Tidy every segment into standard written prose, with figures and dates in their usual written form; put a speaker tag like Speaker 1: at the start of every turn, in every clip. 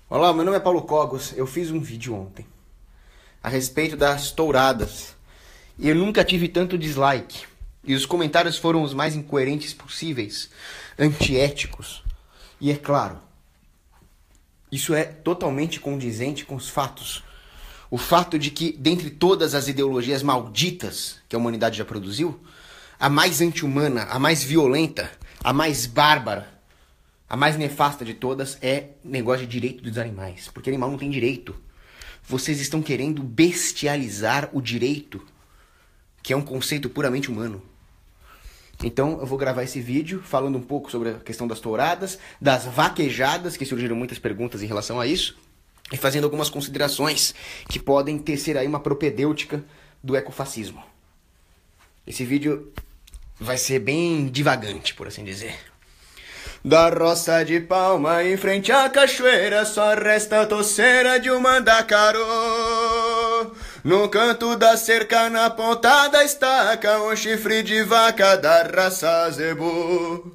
Speaker 1: Olá, meu nome é Paulo Cogos. Eu fiz um vídeo ontem a respeito das touradas e eu nunca tive tanto dislike. E os comentários foram os mais incoerentes possíveis, antiéticos. E é claro, isso é totalmente condizente com os fatos. O fato de que, dentre todas as ideologias malditas que a humanidade já produziu, a mais anti-humana, a mais violenta, a mais bárbara, a mais nefasta de todas é negócio de direito dos animais. Porque animal não tem direito. Vocês estão querendo bestializar o direito, que é um conceito puramente humano. Então eu vou gravar esse vídeo falando um pouco sobre a questão das touradas, das vaquejadas, que surgiram muitas perguntas em relação a isso, e fazendo algumas considerações que podem tecer aí uma propedêutica do ecofascismo. Esse vídeo vai ser bem divagante, por assim dizer. Da roça de Palma em frente à cachoeira só resta a toceira de um mandacaru. No canto da cerca, na ponta da estaca, um chifre de vaca da raça zebu.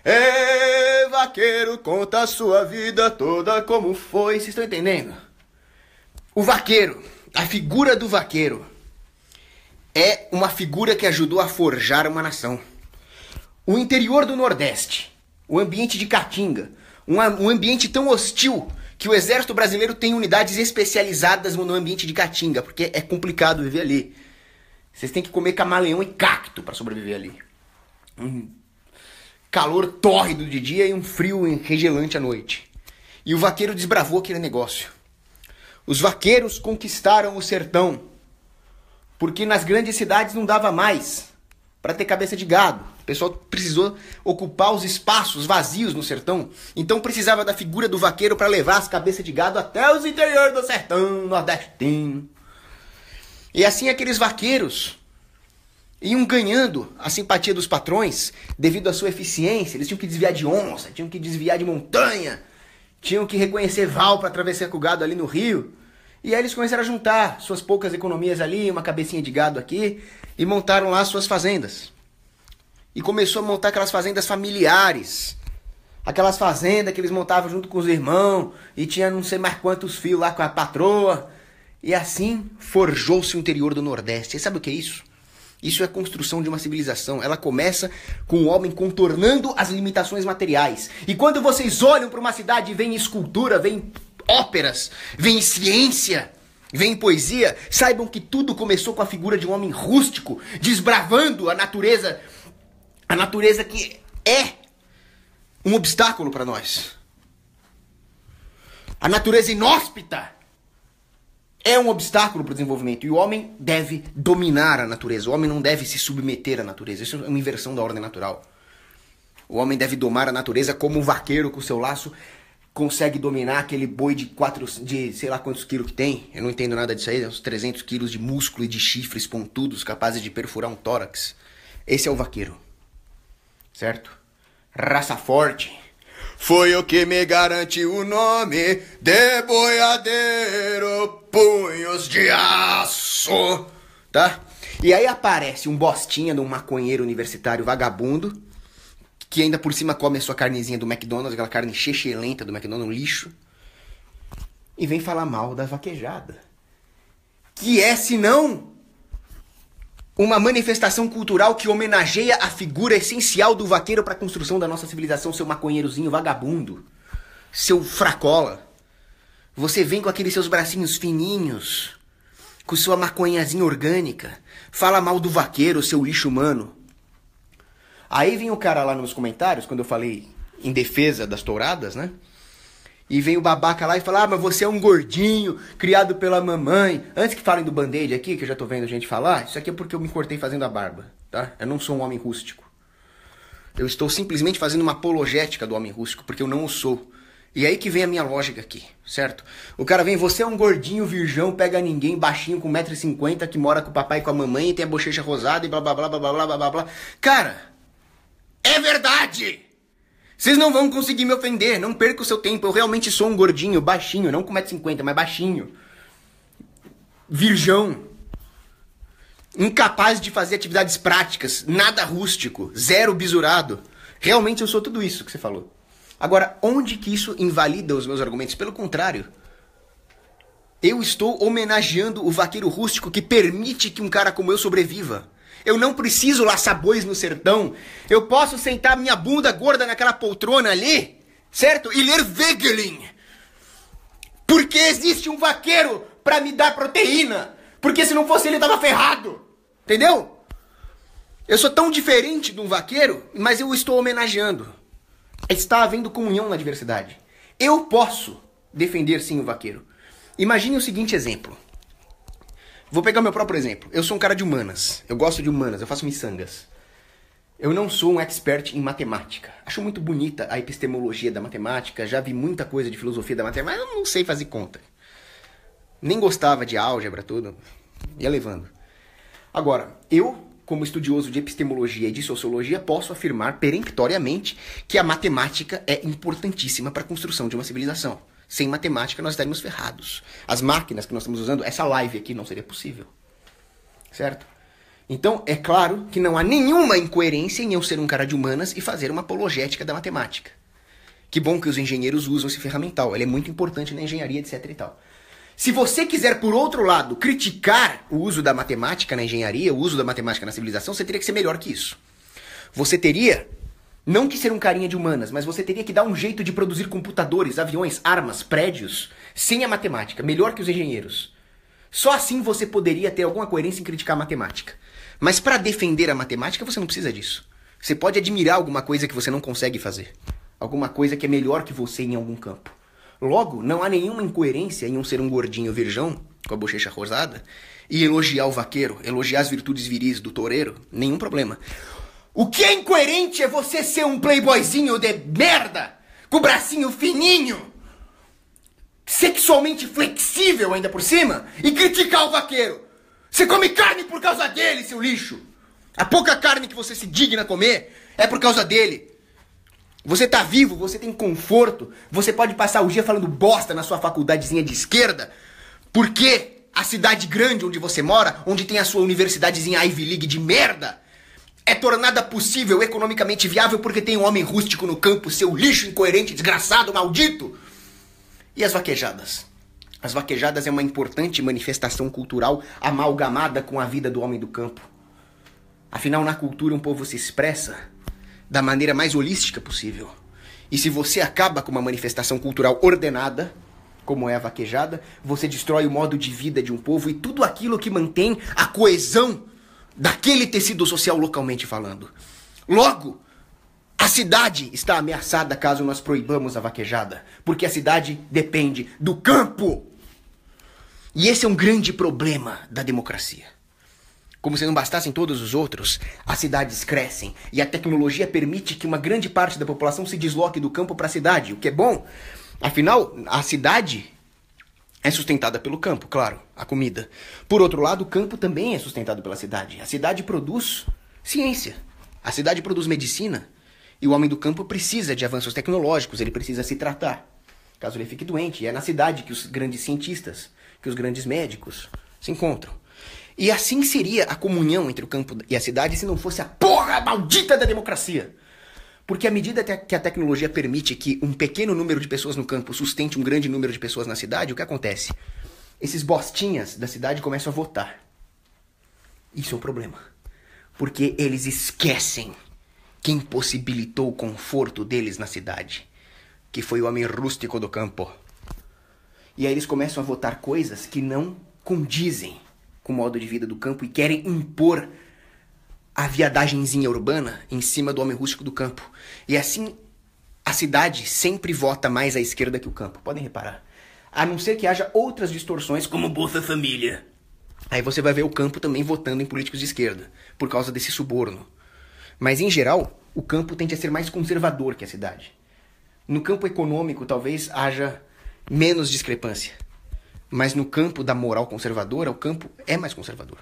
Speaker 1: E vaqueiro, conta a sua vida toda como foi. Vocês estão entendendo? O vaqueiro, a figura do vaqueiro, é uma figura que ajudou a forjar uma nação. O interior do Nordeste, o ambiente de Caatinga, um ambiente tão hostil que o exército brasileiro tem unidades especializadas no ambiente de Caatinga, porque é complicado viver ali. Vocês têm que comer camaleão e cacto para sobreviver ali. Um calor tórrido de dia e um frio enregelante à noite. E o vaqueiro desbravou aquele negócio. Os vaqueiros conquistaram o sertão, porque nas grandes cidades não dava mais para ter cabeça de gado. O pessoal precisou ocupar os espaços vazios no sertão. Então precisava da figura do vaqueiro para levar as cabeças de gado até os interiores do sertão nordestino. E assim aqueles vaqueiros iam ganhando a simpatia dos patrões devido à sua eficiência. Eles tinham que desviar de onça, tinham que desviar de montanha, tinham que reconhecer val para atravessar com o gado ali no rio. E aí eles começaram a juntar suas poucas economias ali, uma cabecinha de gado aqui, e montaram lá suas fazendas. E começou a montar aquelas fazendas familiares. Aquelas fazendas que eles montavam junto com os irmãos. E tinha não sei mais quantos filhos lá com a patroa. E assim forjou-se o interior do Nordeste. E sabe o que é isso? Isso é a construção de uma civilização. Ela começa com o homem contornando as limitações materiais. E quando vocês olham para uma cidade e veem escultura, veem óperas, veem ciência, veem poesia, saibam que tudo começou com a figura de um homem rústico, desbravando a natureza que é um obstáculo para nós. A natureza inóspita é um obstáculo para o desenvolvimento. E o homem deve dominar a natureza. O homem não deve se submeter à natureza. Isso é uma inversão da ordem natural. O homem deve domar a natureza como um vaqueiro com seu laço consegue dominar aquele boi de sei lá quantos quilos que tem. Eu não entendo nada disso aí. Uns 300 quilos de músculo e de chifres pontudos capazes de perfurar um tórax. Esse é o vaqueiro. Certo? Raça forte. Foi o que me garante o nome de boiadeiro, punhos de aço. Tá? E aí aparece um bostinha de um maconheiro universitário vagabundo, que ainda por cima come a sua carnezinha do McDonald's, aquela carne chechelenta do McDonald's, um lixo, e vem falar mal da vaquejada. Que é, senão, uma manifestação cultural que homenageia a figura essencial do vaqueiro para a construção da nossa civilização, seu maconheirozinho vagabundo, seu fracola. Você vem com aqueles seus bracinhos fininhos, com sua maconhazinha orgânica, fala mal do vaqueiro, seu lixo humano. Aí vem o cara lá nos comentários, quando eu falei em defesa das touradas, né? E vem o babaca lá e fala, mas você é um gordinho, criado pela mamãe. Antes que falem do band-aid aqui, que eu já tô vendo gente falar, isso aqui é porque eu me cortei fazendo a barba, tá? Eu não sou um homem rústico. Eu estou simplesmente fazendo uma apologética do homem rústico, porque eu não o sou. E aí que vem a minha lógica aqui, certo? O cara vem, você é um gordinho, virgão, pega ninguém, baixinho, com 1,50 m, que mora com o papai e com a mamãe, e tem a bochecha rosada e blá blá blá blá blá blá blá blá. Cara, é verdade! Vocês não vão conseguir me ofender, não perca o seu tempo. Eu realmente sou um gordinho, baixinho, não com 1,50 m, mas baixinho. Virgão. Incapaz de fazer atividades práticas, nada rústico, zero bisurado. Realmente eu sou tudo isso que você falou. Agora, onde que isso invalida os meus argumentos? Pelo contrário, eu estou homenageando o vaqueiro rústico que permite que um cara como eu sobreviva. Eu não preciso laçar bois no sertão. Eu posso sentar minha bunda gorda naquela poltrona ali, certo? E ler Wegelin. Porque existe um vaqueiro pra me dar proteína. Porque se não fosse ele, eu tava ferrado. Entendeu? Eu sou tão diferente de um vaqueiro, mas eu estou homenageando. Está havendo comunhão na diversidade. Eu posso defender sim o vaqueiro. Imagine o seguinte exemplo. Vou pegar o meu próprio exemplo. Eu sou um cara de humanas. Eu gosto de humanas. Eu faço miçangas. Eu não sou um expert em matemática. Acho muito bonita a epistemologia da matemática. Já vi muita coisa de filosofia da matemática. Mas eu não sei fazer conta. Nem gostava de álgebra, tudo. Ia levando. Agora, eu, como estudioso de epistemologia e de sociologia, posso afirmar peremptoriamente que a matemática é importantíssima para a construção de uma civilização. Sem matemática, nós estaríamos ferrados. As máquinas que nós estamos usando, essa live aqui não seria possível. Certo? Então, é claro que não há nenhuma incoerência em eu ser um cara de humanas e fazer uma apologética da matemática. Que bom que os engenheiros usam esse ferramental. Ele é muito importante na engenharia, etc e tal. Se você quiser, por outro lado, criticar o uso da matemática na engenharia, o uso da matemática na civilização, você teria que ser melhor que isso. Você teria... não que ser um carinha de humanas, mas você teria que dar um jeito de produzir computadores, aviões, armas, prédios, sem a matemática, melhor que os engenheiros. Só assim você poderia ter alguma coerência em criticar a matemática. Mas para defender a matemática, você não precisa disso. Você pode admirar alguma coisa que você não consegue fazer. Alguma coisa que é melhor que você em algum campo. Logo, não há nenhuma incoerência em um ser um gordinho virgão, com a bochecha rosada, e elogiar o vaqueiro, elogiar as virtudes viris do toureiro, nenhum problema. O que é incoerente é você ser um playboyzinho de merda, com o bracinho fininho, sexualmente flexível ainda por cima, e criticar o vaqueiro. Você come carne por causa dele, seu lixo. A pouca carne que você se digna a comer é por causa dele. Você tá vivo, você tem conforto, você pode passar o dia falando bosta na sua faculdadezinha de esquerda, porque a cidade grande onde você mora, onde tem a sua universidadezinha Ivy League de merda, é tornada possível, economicamente viável, porque tem um homem rústico no campo, seu lixo incoerente, desgraçado, maldito. E as vaquejadas? As vaquejadas é uma importante manifestação cultural amalgamada com a vida do homem do campo. Afinal, na cultura, um povo se expressa da maneira mais holística possível. E se você acaba com uma manifestação cultural ordenada, como é a vaquejada, você destrói o modo de vida de um povo e tudo aquilo que mantém a coesão daquele tecido social localmente falando. Logo, a cidade está ameaçada caso nós proibamos a vaquejada, porque a cidade depende do campo. E esse é um grande problema da democracia. Como se não bastassem todos os outros, as cidades crescem e a tecnologia permite que uma grande parte da população se desloque do campo para a cidade, o que é bom. Afinal, a cidade é sustentada pelo campo, claro, a comida. Por outro lado, o campo também é sustentado pela cidade. A cidade produz ciência, a cidade produz medicina e o homem do campo precisa de avanços tecnológicos, ele precisa se tratar, caso ele fique doente. E é na cidade que os grandes cientistas, que os grandes médicos se encontram. E assim seria a comunhão entre o campo e a cidade se não fosse a porra maldita da democracia. Porque à medida que a tecnologia permite que um pequeno número de pessoas no campo sustente um grande número de pessoas na cidade, o que acontece? Esses bostinhas da cidade começam a votar. Isso é um problema. Porque eles esquecem quem possibilitou o conforto deles na cidade, que foi o homem rústico do campo. E aí eles começam a votar coisas que não condizem com o modo de vida do campo e querem impor a viadagenzinha urbana em cima do homem rústico do campo. E assim, a cidade sempre vota mais à esquerda que o campo. Podem reparar. A não ser que haja outras distorções, como Bolsa Família. Aí você vai ver o campo também votando em políticos de esquerda, por causa desse suborno. Mas, em geral, o campo tende a ser mais conservador que a cidade. No campo econômico, talvez haja menos discrepância. Mas no campo da moral conservadora, o campo é mais conservador.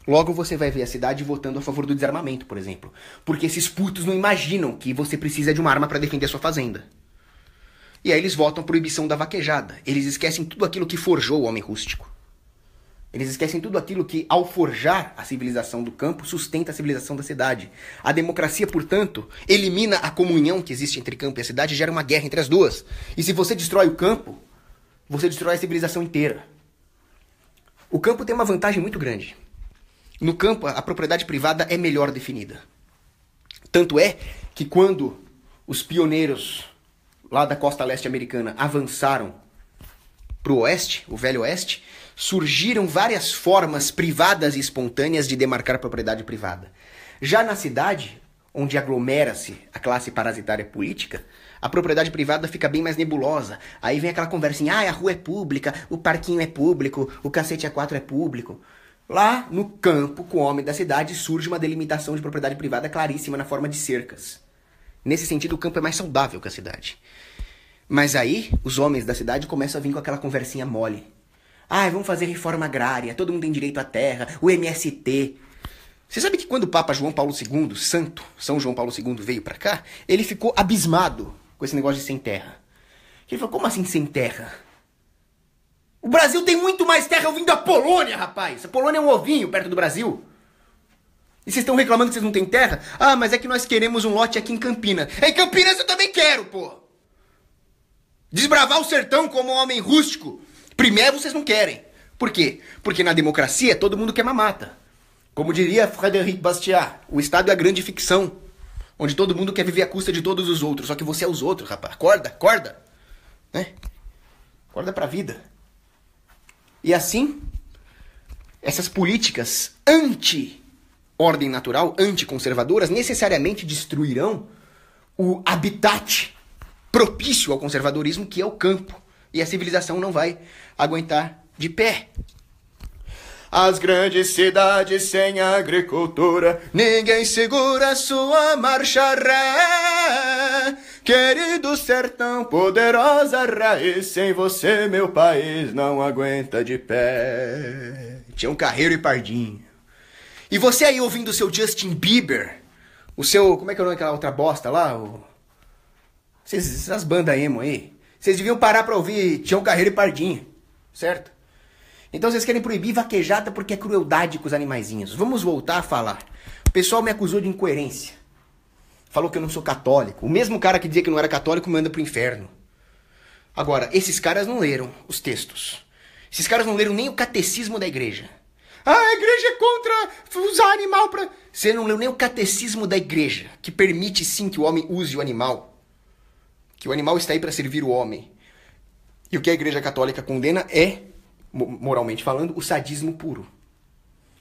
Speaker 1: Logo você vai ver a cidade votando a favor do desarmamento, por exemplo. Porque esses putos não imaginam que você precisa de uma arma para defender a sua fazenda. E aí eles votam a proibição da vaquejada. Eles esquecem tudo aquilo que forjou o homem rústico. Eles esquecem tudo aquilo que, ao forjar a civilização do campo, sustenta a civilização da cidade. A democracia, portanto, elimina a comunhão que existe entre campo e a cidade e gera uma guerra entre as duas. E se você destrói o campo, você destrói a civilização inteira. O campo tem uma vantagem muito grande. No campo, a propriedade privada é melhor definida. Tanto é que quando os pioneiros lá da costa leste americana avançaram para o oeste, o velho oeste, surgiram várias formas privadas e espontâneas de demarcar propriedade privada. Já na cidade, onde aglomera-se a classe parasitária política, a propriedade privada fica bem mais nebulosa. Aí vem aquela conversinha, a rua é pública, o parquinho é público, o cacete A4 é público. Lá no campo, com o homem da cidade, surge uma delimitação de propriedade privada claríssima na forma de cercas. Nesse sentido, o campo é mais saudável que a cidade. Mas aí, os homens da cidade começam a vir com aquela conversinha mole. Vamos fazer reforma agrária, todo mundo tem direito à terra, o MST. Você sabe que quando o Papa João Paulo II, São João Paulo II, veio pra cá, ele ficou abismado com esse negócio de sem terra. Ele falou, como assim sem terra? O Brasil tem muito mais terra vindo da Polônia, rapaz. A Polônia é um ovinho perto do Brasil. E vocês estão reclamando que vocês não têm terra? Mas é que nós queremos um lote aqui em Campinas. Em Campinas eu também quero, pô. Desbravar o sertão como um homem rústico. Primeiro vocês não querem. Por quê? Porque na democracia todo mundo quer mamata. Como diria Frédéric Bastiat, o Estado é a grande ficção, onde todo mundo quer viver à custa de todos os outros. Só que você é os outros, rapaz. Acorda. Né? Acorda pra vida. E assim, essas políticas anti-ordem natural, anticonservadoras, necessariamente destruirão o habitat propício ao conservadorismo, que é o campo. E a civilização não vai aguentar de pé. As grandes cidades sem agricultura, ninguém segura sua marcha ré. Querido sertão, poderosa raiz, sem você meu país não aguenta de pé. Tião Carreiro e Pardinho. E você aí ouvindo o seu Justin Bieber, o seu, como é que é o nome daquela outra bosta lá? Essas bandas emo aí. Vocês deviam parar pra ouvir Tião Carreiro e Pardinho, certo? Então vocês querem proibir vaquejada porque é crueldade com os animaizinhos. Vamos voltar a falar. O pessoal me acusou de incoerência. Falou que eu não sou católico. O mesmo cara que dizia que não era católico me manda pro inferno. Agora, esses caras não leram os textos. Esses caras não leram nem o catecismo da igreja. A igreja é contra usar animal pra... Você não leu nem o catecismo da igreja, que permite sim que o homem use o animal. Que o animal está aí para servir o homem. E o que a Igreja Católica condena é, moralmente falando, o sadismo puro.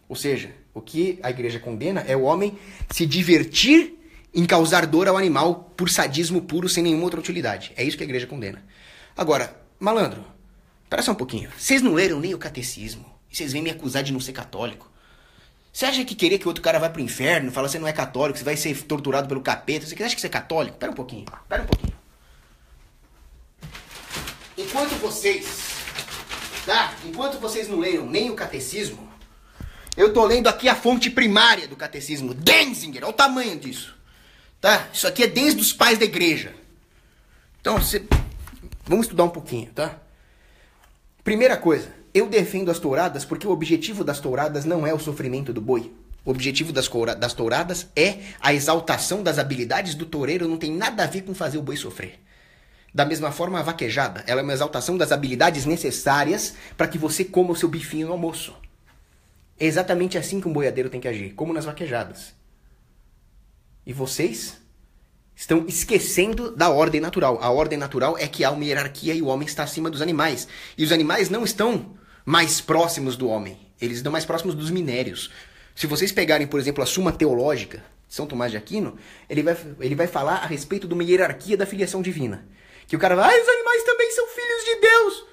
Speaker 1: Ou seja, o que a Igreja condena é o homem se divertir em causar dor ao animal por sadismo puro, sem nenhuma outra utilidade. É isso que a Igreja condena. Agora, malandro, espera só um pouquinho. Vocês não leram nem o catecismo. E vocês vêm me acusar de não ser católico. Você acha que querer que outro cara vá pro inferno, fala que você não é católico, você vai ser torturado pelo capeta, você acha que você é católico? Espera um pouquinho. Enquanto vocês não leram nem o catecismo, eu tô lendo aqui a fonte primária do catecismo, Denzinger, olha o tamanho disso, tá? Isso aqui é desde os pais da igreja. Então, vamos estudar um pouquinho, tá? Primeira coisa, eu defendo as touradas porque o objetivo das touradas não é o sofrimento do boi. O objetivo das touradas é a exaltação das habilidades do toureiro, não tem nada a ver com fazer o boi sofrer. Da mesma forma, a vaquejada, ela é uma exaltação das habilidades necessárias para que você coma o seu bifinho no almoço. É exatamente assim que um boiadeiro tem que agir, como nas vaquejadas. E vocês estão esquecendo da ordem natural. A ordem natural é que há uma hierarquia e o homem está acima dos animais. E os animais não estão mais próximos do homem, eles estão mais próximos dos minérios. Se vocês pegarem, por exemplo, a Suma Teológica de São Tomás de Aquino, ele vai falar a respeito de uma hierarquia da filiação divina. Que o cara vai, os animais também são filhos de Deus.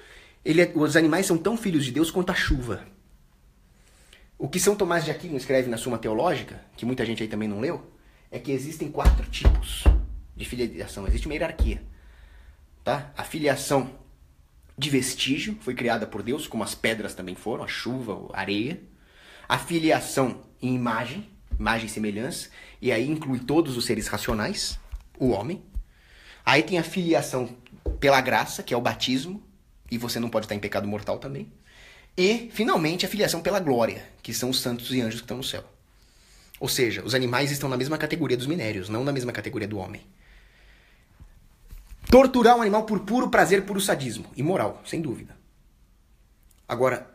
Speaker 1: Os animais são tão filhos de Deus quanto a chuva. O que São Tomás de Aquino escreve na Suma Teológica, que muita gente aí também não leu, é que existem 4 tipos de filiação. Existe uma hierarquia. Tá? A filiação de vestígio foi criada por Deus, como as pedras também foram, a chuva, a areia. A filiação em imagem e semelhança, e aí inclui todos os seres racionais, o homem. Aí tem a filiação pela graça, que é o batismo, e você não pode estar em pecado mortal também. E, finalmente, a filiação pela glória, que são os santos e anjos que estão no céu. Ou seja, os animais estão na mesma categoria dos minérios, não na mesma categoria do homem. Torturar um animal por puro prazer, puro sadismo. Imoral, sem dúvida. Agora,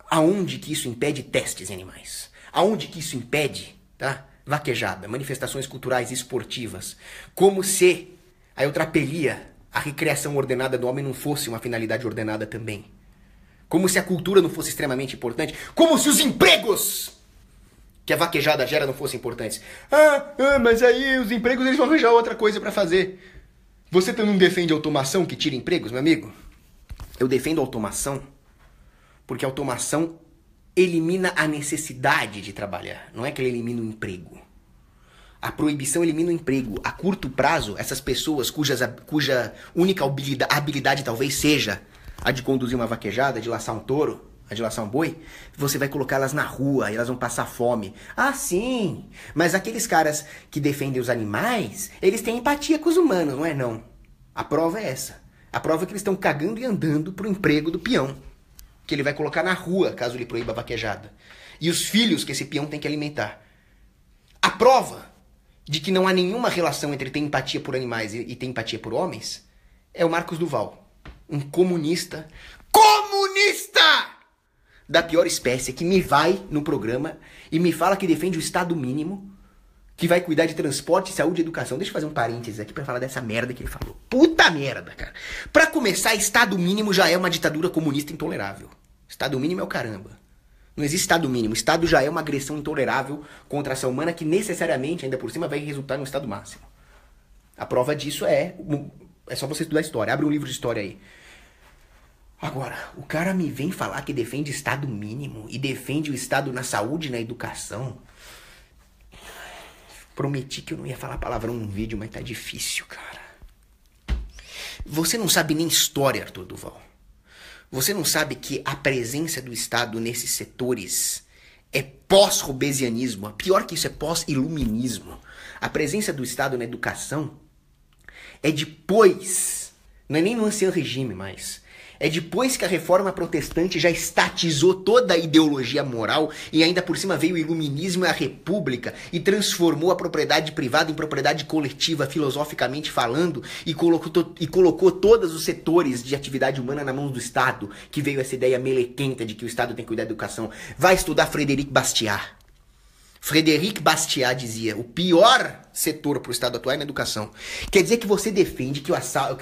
Speaker 1: aonde que isso impede testes em animais? Aonde que isso impede, tá? Vaquejada, manifestações culturais e esportivas. Como se a eutrapelia, a recreação ordenada do homem, não fosse uma finalidade ordenada também. Como se a cultura não fosse extremamente importante. Como se os empregos que a vaquejada gera não fossem importantes. Mas aí os empregos eles vão arranjar outra coisa para fazer. Você não defende a automação que tira empregos, meu amigo? Eu defendo a automação porque a automação elimina a necessidade de trabalhar. Não é que ele elimina o emprego. A proibição elimina o emprego. A curto prazo, essas pessoas cuja única habilidade talvez seja a de conduzir uma vaquejada, de laçar um touro, a de laçar um boi, você vai colocá-las na rua e elas vão passar fome. Ah, sim! Mas aqueles caras que defendem os animais, eles têm empatia com os humanos, não é não? A prova é essa. A prova é que eles estão cagando e andando pro emprego do peão, que ele vai colocar na rua, caso ele proíba a vaquejada. E os filhos que esse peão tem que alimentar. A prova de que não há nenhuma relação entre ter empatia por animais e ter empatia por homens é o Marcos Duval. Um comunista da pior espécie, que me vai no programa e me fala que defende o Estado mínimo, que vai cuidar de transporte, saúde e educação. Deixa eu fazer um parênteses aqui pra falar dessa merda que ele falou. Puta merda, cara. Pra começar, Estado mínimo já é uma ditadura comunista intolerável. Estado mínimo é o caramba. Não existe Estado mínimo. Estado já é uma agressão intolerável contra a ação humana que necessariamente, ainda por cima, vai resultar no Estado máximo. A prova disso é só você estudar história. Abre um livro de história aí. Agora, o cara me vem falar que defende Estado mínimo e defende o Estado na saúde e na educação. Prometi que eu não ia falar palavrão num vídeo, mas tá difícil, cara. Você não sabe nem história, Arthur Duval. Você não sabe que a presença do Estado nesses setores é pós-robesianismo. Pior que isso, é pós-iluminismo. A presença do Estado na educação é depois, não é nem no ancião regime mais. É depois que a reforma protestante já estatizou toda a ideologia moral e ainda por cima veio o iluminismo e a república e transformou a propriedade privada em propriedade coletiva, filosoficamente falando, e colocou todos os setores de atividade humana na mão do Estado, que veio essa ideia melequenta de que o Estado tem que cuidar da educação. Vai estudar Frederic Bastiat. Frederic Bastiat dizia, o pior setor para o Estado atuar é na educação. Quer dizer que você defende que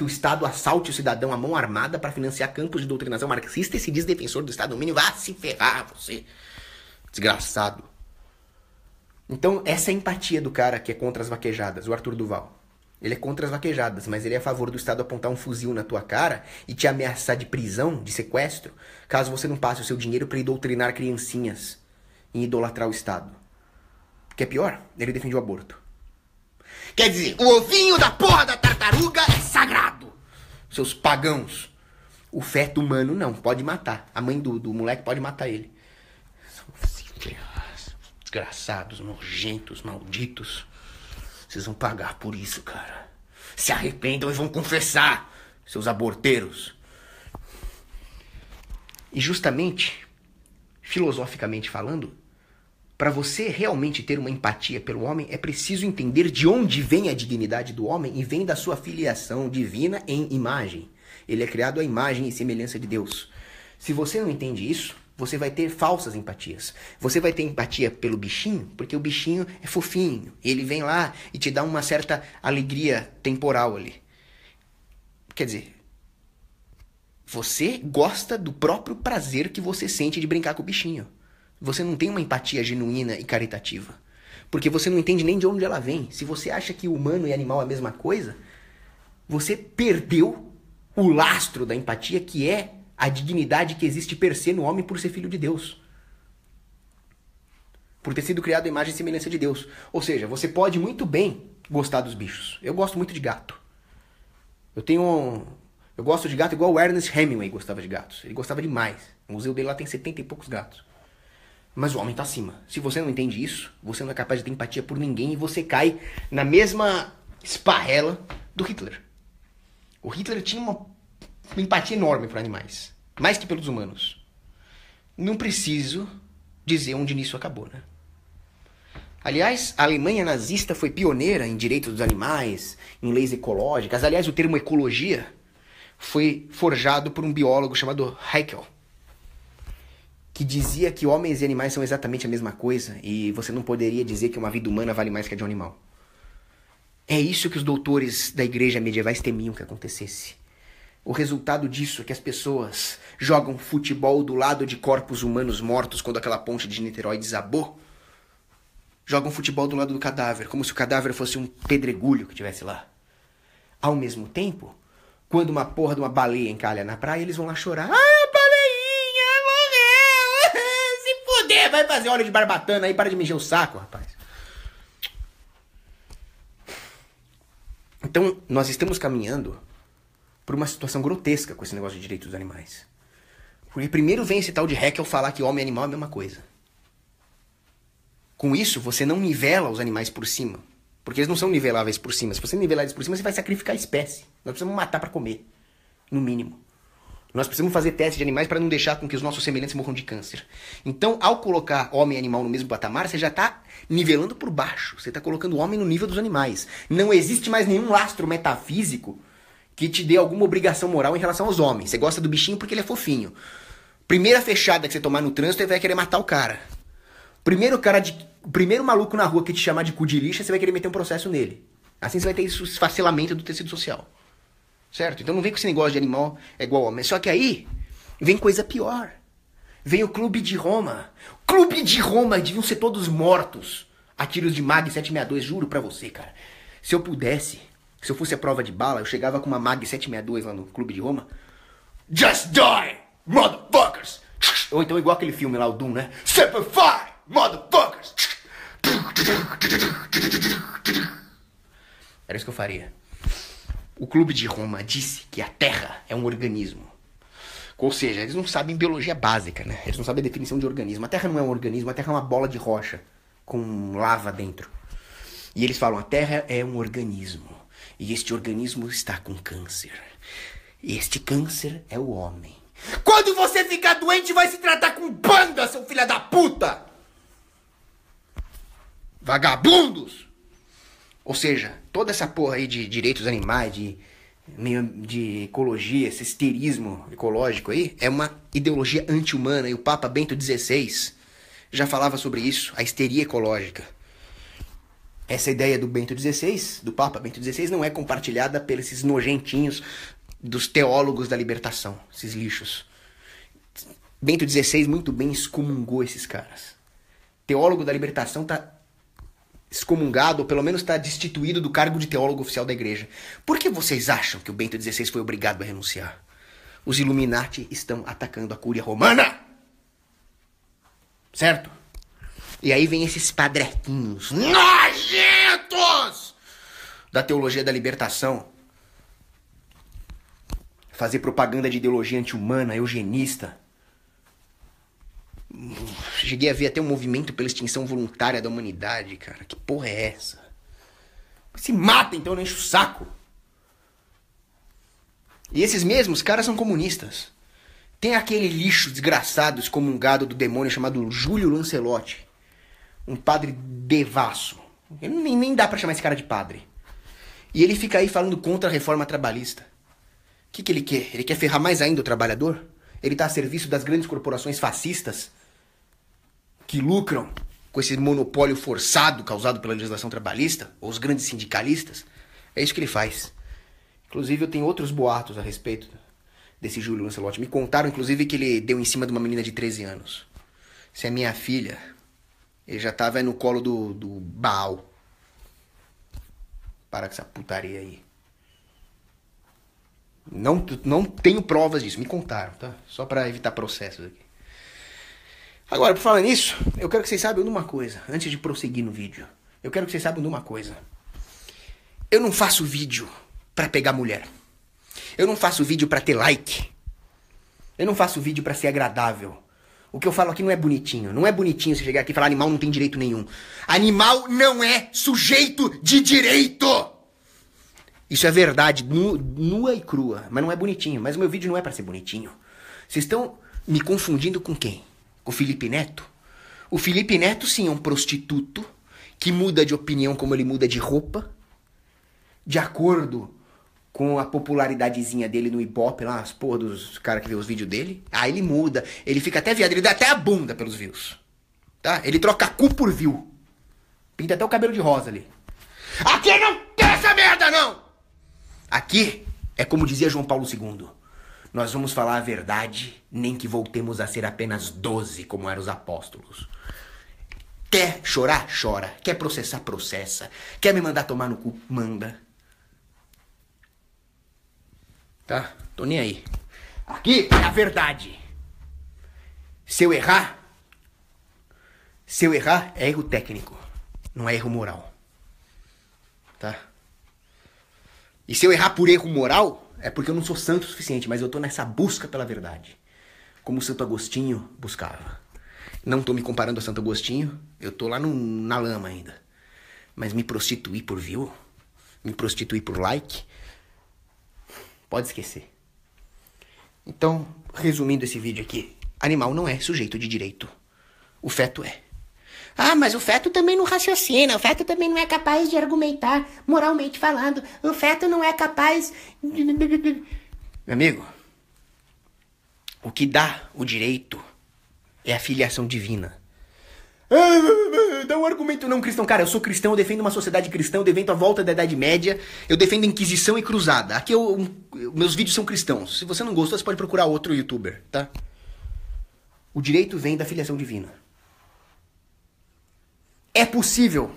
Speaker 1: o Estado assalte o cidadão à mão armada para financiar campos de doutrinação marxista e se diz defensor do Estado mínimo? Vá se ferrar, você. Desgraçado. Então, essa é a empatia do cara que é contra as vaquejadas, o Arthur Duval. Ele é contra as vaquejadas, mas ele é a favor do Estado apontar um fuzil na tua cara e te ameaçar de prisão, de sequestro, caso você não passe o seu dinheiro para ir doutrinar criancinhas e idolatrar o Estado. Que é pior, ele defende o aborto. Quer dizer, o ovinho da porra da tartaruga é sagrado. Seus pagãos. O feto humano não, pode matar. A mãe do moleque pode matar ele. Desgraçados, nojentos, malditos. Vocês vão pagar por isso, cara. Se arrependam e vão confessar, seus aborteiros. E justamente, filosoficamente falando, para você realmente ter uma empatia pelo homem, é preciso entender de onde vem a dignidade do homem e vem da sua filiação divina em imagem. Ele é criado à imagem e semelhança de Deus. Se você não entende isso, você vai ter falsas empatias. Você vai ter empatia pelo bichinho, porque o bichinho é fofinho. Ele vem lá e te dá uma certa alegria temporal ali. Quer dizer, você gosta do próprio prazer que você sente de brincar com o bichinho. Você não tem uma empatia genuína e caritativa. Porque você não entende nem de onde ela vem. Se você acha que humano e animal é a mesma coisa, você perdeu o lastro da empatia, que é a dignidade que existe per se no homem por ser filho de Deus. Por ter sido criado à imagem e semelhança de Deus. Ou seja, você pode muito bem gostar dos bichos. Eu gosto muito de gato. Eu gosto de gato igual o Ernest Hemingway gostava de gatos. Ele gostava demais. O museu dele lá tem 70 e poucos gatos. Mas o homem tá acima. Se você não entende isso, você não é capaz de ter empatia por ninguém e você cai na mesma esparrela do Hitler. O Hitler tinha uma empatia enorme por animais. Mais que pelos humanos. Não preciso dizer onde nisso acabou, né? Aliás, a Alemanha nazista foi pioneira em direitos dos animais, em leis ecológicas. Aliás, o termo ecologia foi forjado por um biólogo chamado Haeckel, que dizia que homens e animais são exatamente a mesma coisa e você não poderia dizer que uma vida humana vale mais que a de um animal. É isso que os doutores da igreja medievais temiam que acontecesse. O resultado disso é que as pessoas jogam futebol do lado de corpos humanos mortos quando aquela ponte de Niterói desabou. Jogam futebol do lado do cadáver, como se o cadáver fosse um pedregulho que tivesse lá. Ao mesmo tempo, quando uma porra de uma baleia encalha na praia, eles vão lá chorar. Ah, baleinha, morreu! Se fuder, vai fazer óleo de barbatana aí, para de me encher o saco, rapaz. Então, nós estamos caminhando por uma situação grotesca com esse negócio de direitos dos animais. Porque primeiro vem esse tal de Haeckel falar que homem e animal é a mesma coisa. Com isso, você não nivela os animais por cima. Porque eles não são niveláveis por cima. Se você nivelar eles por cima, você vai sacrificar a espécie. Nós precisamos matar para comer. No mínimo. Nós precisamos fazer testes de animais para não deixar com que os nossos semelhantes morram de câncer. Então, ao colocar homem e animal no mesmo patamar, você já está nivelando por baixo. Você está colocando o homem no nível dos animais. Não existe mais nenhum lastro metafísico que te dê alguma obrigação moral em relação aos homens. Você gosta do bichinho porque ele é fofinho. Primeira fechada que você tomar no trânsito, ele vai querer matar o cara. Primeiro maluco na rua que te chamar de cu de lixa, você vai querer meter um processo nele. Assim você vai ter esse esfacelamento do tecido social. Certo? Então não vem com esse negócio de animal é igual homem. Só que aí vem coisa pior. Vem o Clube de Roma. Clube de Roma, deviam ser todos mortos a tiros de Mag 762, juro pra você, cara. Se eu pudesse, se eu fosse a prova de bala, eu chegava com uma Mag 762 lá no Clube de Roma. Just die, motherfuckers! Ou então igual aquele filme lá, o Doom, né? Simplify! Motherfuckers! Era isso que eu faria. O Clube de Roma disse que a Terra é um organismo. Ou seja, eles não sabem biologia básica, né? Eles não sabem a definição de organismo. A Terra não é um organismo, a Terra é uma bola de rocha com lava dentro. E eles falam, a Terra é um organismo. E este organismo está com câncer. E este câncer é o homem. Quando você ficar doente, vai se tratar com banda, seu filho da puta! Vagabundos! Ou seja, toda essa porra aí de direitos dos animais, de ecologia, esse histerismo ecológico aí, é uma ideologia anti-humana. E o Papa Bento XVI já falava sobre isso, a histeria ecológica. Essa ideia do Bento XVI, do Papa Bento XVI, não é compartilhada pelos esses nojentinhos dos teólogos da libertação, esses lixos. Bento XVI muito bem excomungou esses caras. Teólogo da libertação está excomungado, ou pelo menos está destituído do cargo de teólogo oficial da igreja. Por que vocês acham que o Bento XVI foi obrigado a renunciar? Os Illuminati estão atacando a Cúria Romana. Certo? E aí vem esses padrequinhos nojentos da teologia da libertação fazer propaganda de ideologia anti-humana, eugenista. Cheguei a ver até um movimento pela extinção voluntária da humanidade, cara. Que porra é essa? Se mata, então, não enche o saco. E esses mesmos caras são comunistas. Tem aquele lixo desgraçado, excomungado do demônio chamado Júlio Lancelotti. Um padre devasso. Nem dá pra chamar esse cara de padre. E ele fica aí falando contra a reforma trabalhista. O que ele quer? Ele quer ferrar mais ainda o trabalhador? Ele tá a serviço das grandes corporações fascistas que lucram com esse monopólio forçado causado pela legislação trabalhista, ou os grandes sindicalistas. É isso que ele faz. Inclusive, eu tenho outros boatos a respeito desse Júlio Lancelotti. Me contaram, inclusive, que ele deu em cima de uma menina de 13 anos. Se é minha filha, ele já tava no colo do Baal. Para com essa putaria aí. Não tenho provas disso, me contaram, tá? Só pra evitar processos aqui. Agora, por falar nisso, eu quero que vocês saibam de uma coisa, antes de prosseguir no vídeo. Eu quero que vocês saibam de uma coisa. Eu não faço vídeo pra pegar mulher. Eu não faço vídeo pra ter like. Eu não faço vídeo pra ser agradável. O que eu falo aqui não é bonitinho. Não é bonitinho você chegar aqui e falar animal não tem direito nenhum. Animal não é sujeito de direito! Isso é verdade, nua e crua, mas não é bonitinho. Mas o meu vídeo não é pra ser bonitinho. Vocês estão me confundindo com quem? com o Felipe Neto. O Felipe Neto, sim, é um prostituto que muda de opinião como ele muda de roupa, de acordo com a popularidadezinha dele no Ibope, lá, as porra dos caras que vê os vídeos dele. Aí ele muda, ele fica até viado, ele dá até a bunda pelos views. Tá? Ele troca cu por view. Pinta até o cabelo de rosa ali. Aqui não tem essa merda, não! Aqui é como dizia João Paulo II. Nós vamos falar a verdade, nem que voltemos a ser apenas 12, como eram os apóstolos. Quer chorar? Chora. Quer processar? Processa. Quer me mandar tomar no cu? Manda. Tá? Tô nem aí. Aqui é a verdade. Se eu errar, é erro técnico. Não é erro moral. Tá? E se eu errar por erro moral, é porque eu não sou santo o suficiente, mas eu tô nessa busca pela verdade. Como Santo Agostinho buscava. Não tô me comparando a Santo Agostinho, eu tô lá na lama ainda. Mas me prostituir por view, me prostituir por like, pode esquecer. Então, resumindo esse vídeo aqui, animal não é sujeito de direito. O feto é. Ah, mas o feto também não raciocina, o feto também não é capaz de argumentar, moralmente falando. O feto não é capaz... Meu amigo, o que dá o direito é a filiação divina. Dá um argumento não cristão. Cara, eu sou cristão, eu defendo uma sociedade cristã, eu defendo a volta da Idade Média, eu defendo a Inquisição e Cruzada. Aqui meus vídeos são cristãos. Se você não gostou, você pode procurar outro youtuber, tá? O direito vem da filiação divina. É possível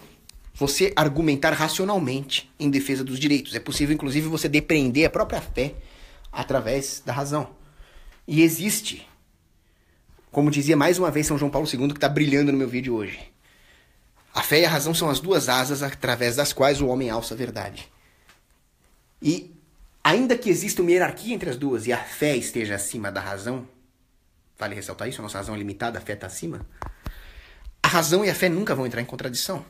Speaker 1: você argumentar racionalmente em defesa dos direitos. É possível, inclusive, você depreender a própria fé através da razão. E existe, como dizia mais uma vez São João Paulo II, que está brilhando no meu vídeo hoje. A fé e a razão são as duas asas através das quais o homem alça a verdade. E ainda que exista uma hierarquia entre as duas e a fé esteja acima da razão, vale ressaltar isso, a nossa razão é limitada, a fé está acima, a razão e a fé nunca vão entrar em contradição.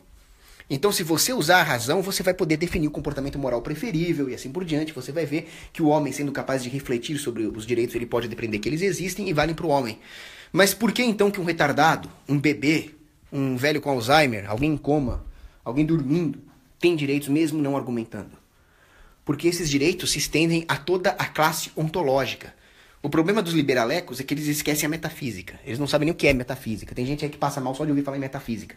Speaker 1: Então, se você usar a razão, você vai poder definir o comportamento moral preferível e assim por diante. Você vai ver que o homem, sendo capaz de refletir sobre os direitos, ele pode depreender que eles existem e valem para o homem. Mas por que então que um retardado, um bebê, um velho com Alzheimer, alguém em coma, alguém dormindo, tem direitos mesmo não argumentando? Porque esses direitos se estendem a toda a classe ontológica. O problema dos liberalecos é que eles esquecem a metafísica. Eles não sabem nem o que é metafísica. Tem gente aí que passa mal só de ouvir falar em metafísica.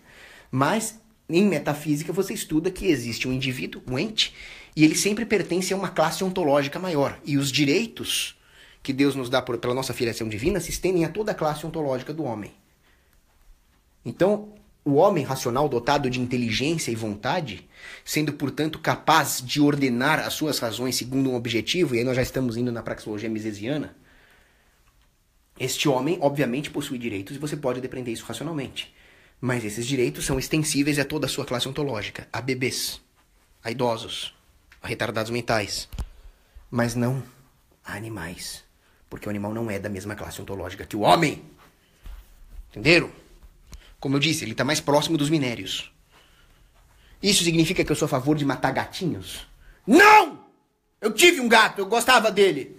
Speaker 1: Mas, em metafísica, você estuda que existe um indivíduo, um ente, e ele sempre pertence a uma classe ontológica maior. E os direitos que Deus nos dá pela nossa filiação divina se estendem a toda a classe ontológica do homem. Então, o homem racional dotado de inteligência e vontade, sendo, portanto, capaz de ordenar as suas razões segundo um objetivo, e aí nós já estamos indo na praxeologia misesiana, este homem, obviamente, possui direitos e você pode depreender isso racionalmente. Mas esses direitos são extensíveis a toda a sua classe ontológica, a bebês, a idosos, a retardados mentais, mas não a animais, porque o animal não é da mesma classe ontológica que o homem. Entenderam? Como eu disse, ele está mais próximo dos minérios. Isso significa que eu sou a favor de matar gatinhos? Não! Eu tive um gato, eu gostava dele.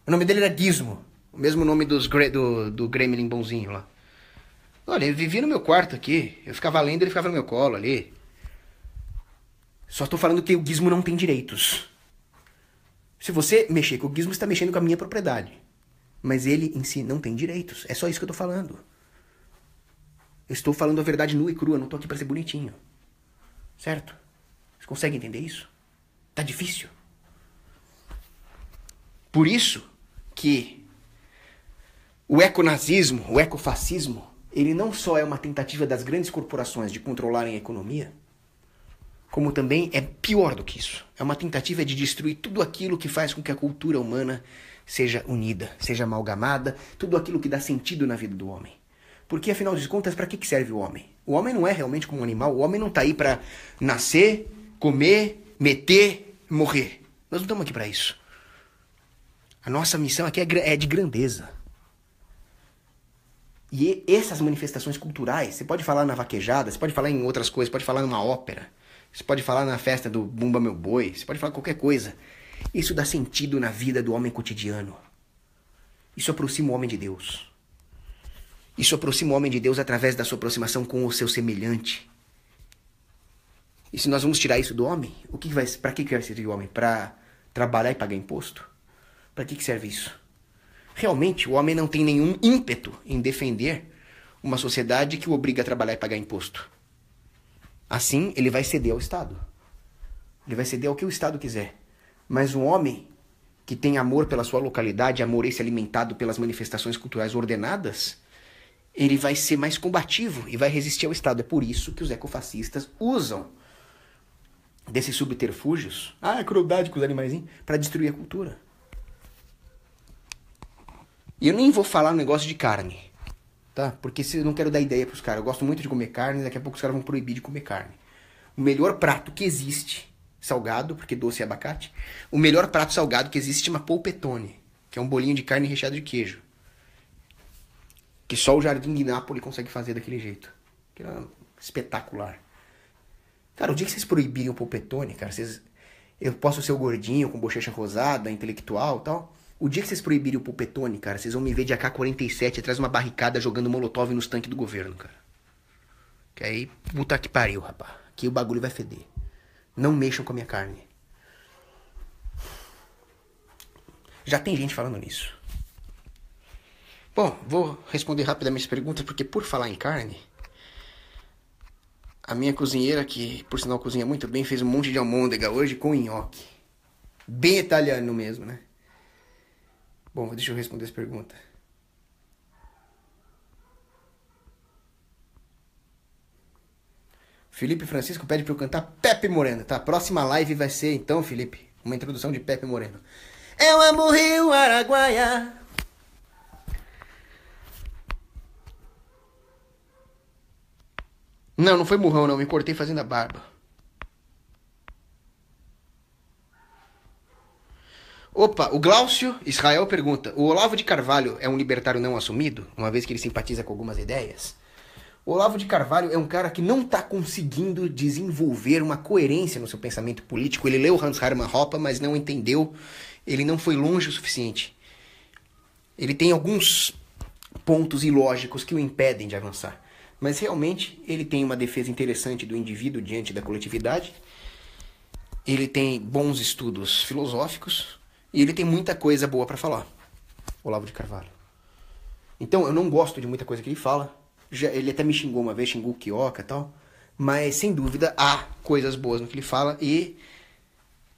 Speaker 1: O nome dele era Gizmo. O mesmo nome do Gremlin bonzinho lá. Olha, ele vivia no meu quarto aqui. Eu ficava lendo, ele ficava no meu colo ali. Só tô falando que o Gizmo não tem direitos. Se você mexer com o Gizmo, você está mexendo com a minha propriedade. Mas ele em si não tem direitos. É só isso que eu tô falando. Eu estou falando a verdade nua e crua. Não tô aqui para ser bonitinho. Certo? Vocês conseguem entender isso? Tá difícil. Por isso que o econazismo, o ecofascismo, ele não só é uma tentativa das grandes corporações de controlarem a economia, como também é pior do que isso. É uma tentativa de destruir tudo aquilo que faz com que a cultura humana seja unida, seja amalgamada, tudo aquilo que dá sentido na vida do homem. Porque, afinal de contas, para que serve o homem? O homem não é realmente como um animal, o homem não está aí para nascer, comer, meter, morrer. Nós não estamos aqui para isso. A nossa missão aqui é de grandeza. E essas manifestações culturais, você pode falar na vaquejada, você pode falar em outras coisas, pode falar numa ópera, você pode falar na festa do Bumba Meu Boi, você pode falar qualquer coisa. Isso dá sentido na vida do homem cotidiano. Isso aproxima o homem de Deus. Isso aproxima o homem de Deus através da sua aproximação com o seu semelhante. E se nós vamos tirar isso do homem, para que vai servir o homem? Para trabalhar e pagar imposto? Para que serve isso? Realmente, o homem não tem nenhum ímpeto em defender uma sociedade que o obriga a trabalhar e pagar imposto. Assim, ele vai ceder ao Estado. Ele vai ceder ao que o Estado quiser. Mas um homem que tem amor pela sua localidade, amor esse alimentado pelas manifestações culturais ordenadas, ele vai ser mais combativo e vai resistir ao Estado. É por isso que os ecofascistas usam desses subterfúgios, crueldade com os animaizinhos, para destruir a cultura. E eu nem vou falar no negócio de carne, tá? Porque eu não quero dar ideia pros caras. Eu gosto muito de comer carne, daqui a pouco os caras vão proibir de comer carne. O melhor prato que existe, salgado, porque doce é abacate, o melhor prato salgado que existe chama polpettone, que é um bolinho de carne recheado de queijo. Que só o Jardim de Nápoles consegue fazer daquele jeito. Que é espetacular. Cara, o dia que vocês proibirem o polpettone, cara, eu posso ser o gordinho, com bochecha rosada, intelectual e tal. O dia que vocês proibirem o polpettone, cara, vocês vão me ver de AK-47 atrás de uma barricada jogando molotov nos tanques do governo, cara. Que aí, puta que pariu, rapaz. Aqui o bagulho vai feder. Não mexam com a minha carne. Já tem gente falando nisso. Bom, vou responder rapidamente as perguntas, porque por falar em carne, a minha cozinheira, que por sinal cozinha muito bem, fez um monte de almôndega hoje com nhoque. Bem italiano mesmo, né? Bom, deixa eu responder as perguntas. Felipe Francisco pede pra eu cantar Pepe Moreno, tá? Próxima live vai ser, então, Felipe, uma introdução de Pepe Moreno. Eu amo o Rio Araguaia. Não foi murrão, não. Me cortei fazendo a barba. Opa, o Glaucio Israel pergunta: o Olavo de Carvalho é um libertário não assumido, uma vez que ele simpatiza com algumas ideias? O Olavo de Carvalho é um cara que não está conseguindo desenvolver uma coerência no seu pensamento político. Ele leu Hans Hermann Hoppe, mas não entendeu. Ele não foi longe o suficiente. Ele tem alguns pontos ilógicos que o impedem de avançar. Mas realmente ele tem uma defesa interessante do indivíduo diante da coletividade. Ele tem bons estudos filosóficos. E ele tem muita coisa boa para falar. Olavo de Carvalho. Então eu não gosto de muita coisa que ele fala. Ele até me xingou uma vez, xingou o Quioca e tal. Mas sem dúvida há coisas boas no que ele fala. E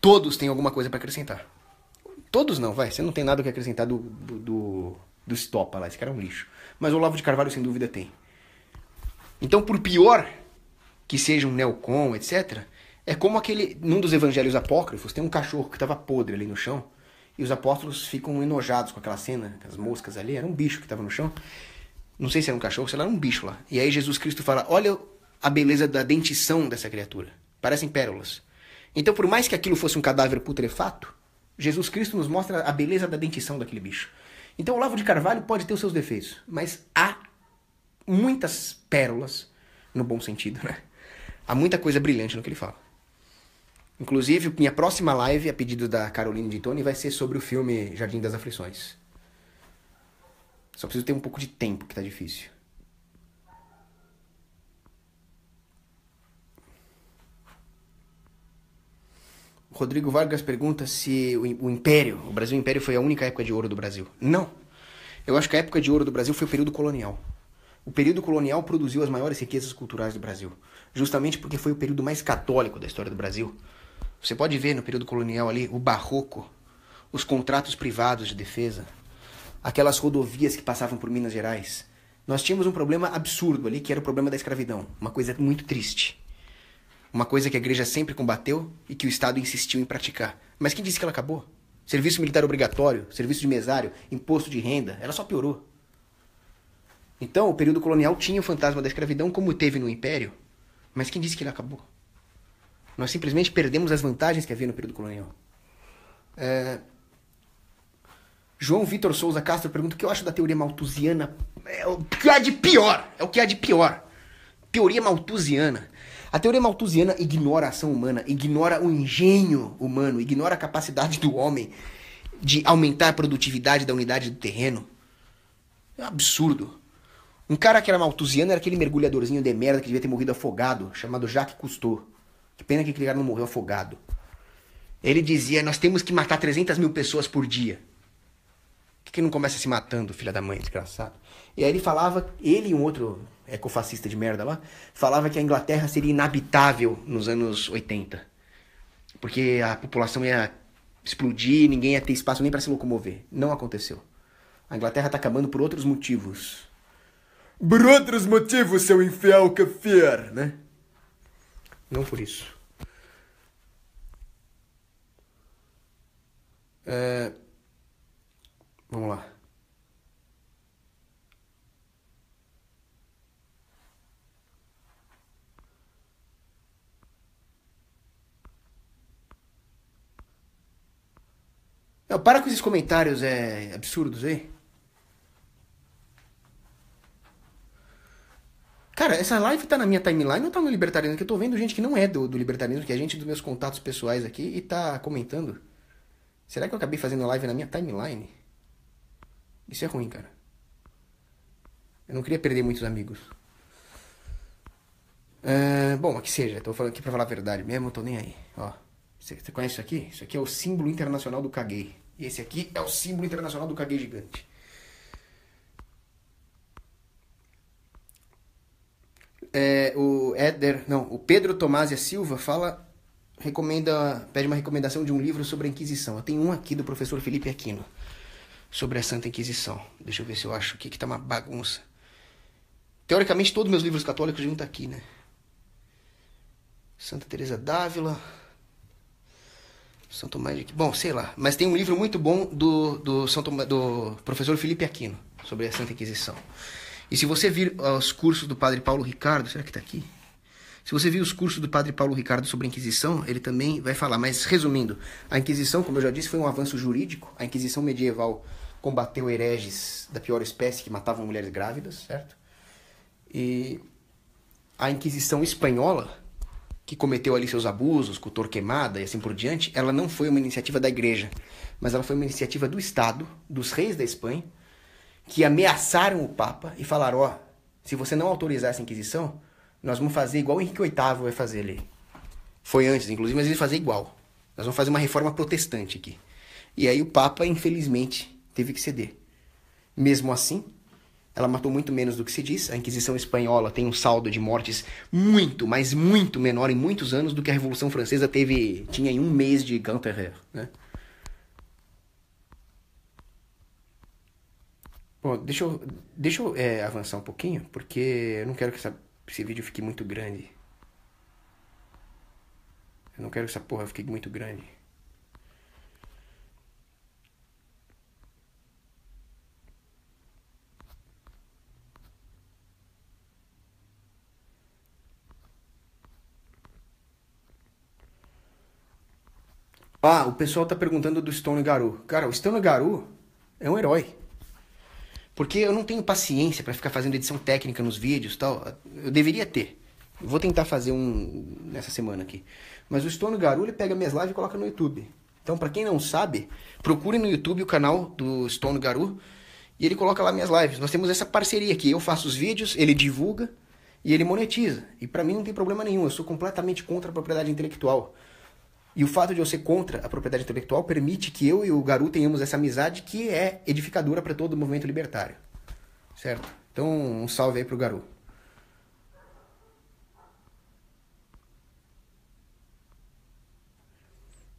Speaker 1: todos têm alguma coisa para acrescentar. Todos não, vai. Você não tem nada que acrescentar do Estopa lá. Esse cara é um lixo. Mas o Olavo de Carvalho sem dúvida tem. Então, por pior que seja um neocon, etc., é como num dos evangelhos apócrifos, tem um cachorro que estava podre ali no chão, e os apóstolos ficam enojados com aquela cena, aquelas moscas ali, era um bicho que estava no chão. Não sei se era um cachorro, sei lá, era um bicho lá. E aí Jesus Cristo fala, olha a beleza da dentição dessa criatura. Parecem pérolas. Então, por mais que aquilo fosse um cadáver putrefato, Jesus Cristo nos mostra a beleza da dentição daquele bicho. Então, o Olavo de Carvalho pode ter os seus defeitos, mas há muitas pérolas, no bom sentido, né? Há muita coisa brilhante no que ele fala. Inclusive, minha próxima live, a pedido da Caroline de Toni, vai ser sobre o filme Jardim das Aflições. Só preciso ter um pouco de tempo, que tá difícil. O Rodrigo Vargas pergunta se o Brasil Império foi a única época de ouro do Brasil. Não. Eu acho que a época de ouro do Brasil foi o período colonial. O período colonial produziu as maiores riquezas culturais do Brasil. Justamente porque foi o período mais católico da história do Brasil. Você pode ver no período colonial ali o barroco, os contratos privados de defesa, aquelas rodovias que passavam por Minas Gerais. Nós tínhamos um problema absurdo ali, que era o problema da escravidão. Uma coisa muito triste. Uma coisa que a igreja sempre combateu e que o Estado insistiu em praticar. Mas quem disse que ela acabou? Serviço militar obrigatório, serviço de mesário, imposto de renda, ela só piorou. Então, o período colonial tinha o fantasma da escravidão como teve no Império, mas quem disse que ele acabou? Nós simplesmente perdemos as vantagens que havia no período colonial. João Vitor Souza Castro pergunta o que eu acho da teoria malthusiana. É o que há de pior. É o que há de pior. Teoria malthusiana. A teoria malthusiana ignora a ação humana, ignora o engenho humano, ignora a capacidade do homem de aumentar a produtividade da unidade do terreno. É um absurdo. Um cara que era malthusiano era aquele mergulhadorzinho de merda que devia ter morrido afogado, chamado Jacques Cousteau. Que pena que aquele cara não morreu afogado. Ele dizia, nós temos que matar 300 mil pessoas por dia. Por que não começa se matando, filha da mãe, desgraçado? E aí ele falava, ele e um outro ecofascista de merda lá, falava que a Inglaterra seria inabitável nos anos 80. Porque a população ia explodir, ninguém ia ter espaço nem para se locomover. Não aconteceu. A Inglaterra tá acabando por outros motivos. Por outros motivos, seu infiel kafir, né? Não por isso. Vamos lá. Não, para com esses comentários absurdos aí. Cara, essa live tá na minha timeline ou tá no libertarianismo? Que eu tô vendo gente que não é do libertarianismo, que é gente dos meus contatos pessoais aqui e tá comentando. Será que eu acabei fazendo live na minha timeline? Isso é ruim, cara. Eu não queria perder muitos amigos. Bom, que seja, tô falando aqui pra falar a verdade mesmo, eu tô nem aí. Ó, você conhece isso aqui? Isso aqui é o símbolo internacional do caguei. E esse aqui é o símbolo internacional do caguei gigante. O Pedro Tomásia Silva pede uma recomendação de um livro sobre a Inquisição. Eu tenho um aqui do professor Felipe Aquino, sobre a Santa Inquisição. Deixa eu ver se eu acho aqui que tá uma bagunça. Teoricamente, todos meus livros católicos deviam estar aqui, né? Santa Teresa d'Ávila, São Tomás de Aquino. Bom, sei lá. Mas tem um livro muito bom do professor Felipe Aquino, sobre a Santa Inquisição. E se você vir os cursos do Padre Paulo Ricardo, será que está aqui? Se você vir os cursos do Padre Paulo Ricardo sobre a Inquisição, ele também vai falar. Mas, resumindo, a Inquisição, como eu já disse, foi um avanço jurídico. A Inquisição medieval combateu hereges da pior espécie que matavam mulheres grávidas, certo? E a Inquisição espanhola, que cometeu ali seus abusos, com Torquemada e assim por diante, ela não foi uma iniciativa da igreja, mas ela foi uma iniciativa do Estado, dos reis da Espanha, que ameaçaram o Papa e falaram, ó, se você não autorizar essa Inquisição, nós vamos fazer igual o Henrique VIII vai fazer ali. Foi antes, inclusive, mas ele fazer igual. Nós vamos fazer uma reforma protestante aqui. E aí o Papa, infelizmente, teve que ceder. Mesmo assim, ela matou muito menos do que se diz. A Inquisição Espanhola tem um saldo de mortes muito, mas muito menor em muitos anos do que a Revolução Francesa tinha em um mês de Canterre, né? Bom, deixa eu avançar um pouquinho, porque eu não quero que esse vídeo fique muito grande. Eu não quero que essa porra fique muito grande. Ah, o pessoal tá perguntando do Stone Garou. Cara, o Stone Garou é um herói. Porque eu não tenho paciência pra ficar fazendo edição técnica nos vídeos e tal. Eu deveria ter. Vou tentar fazer um nessa semana aqui. Mas o Stone Garou, ele pega minhas lives e coloca no YouTube. Então, pra quem não sabe, procure no YouTube o canal do Stone Garou e ele coloca lá minhas lives. Nós temos essa parceria aqui. Eu faço os vídeos, ele divulga e ele monetiza. E pra mim não tem problema nenhum. Eu sou completamente contra a propriedade intelectual. E o fato de eu ser contra a propriedade intelectual permite que eu e o Garou tenhamos essa amizade que é edificadora para todo o movimento libertário. Certo? Então, um salve aí pro Garou.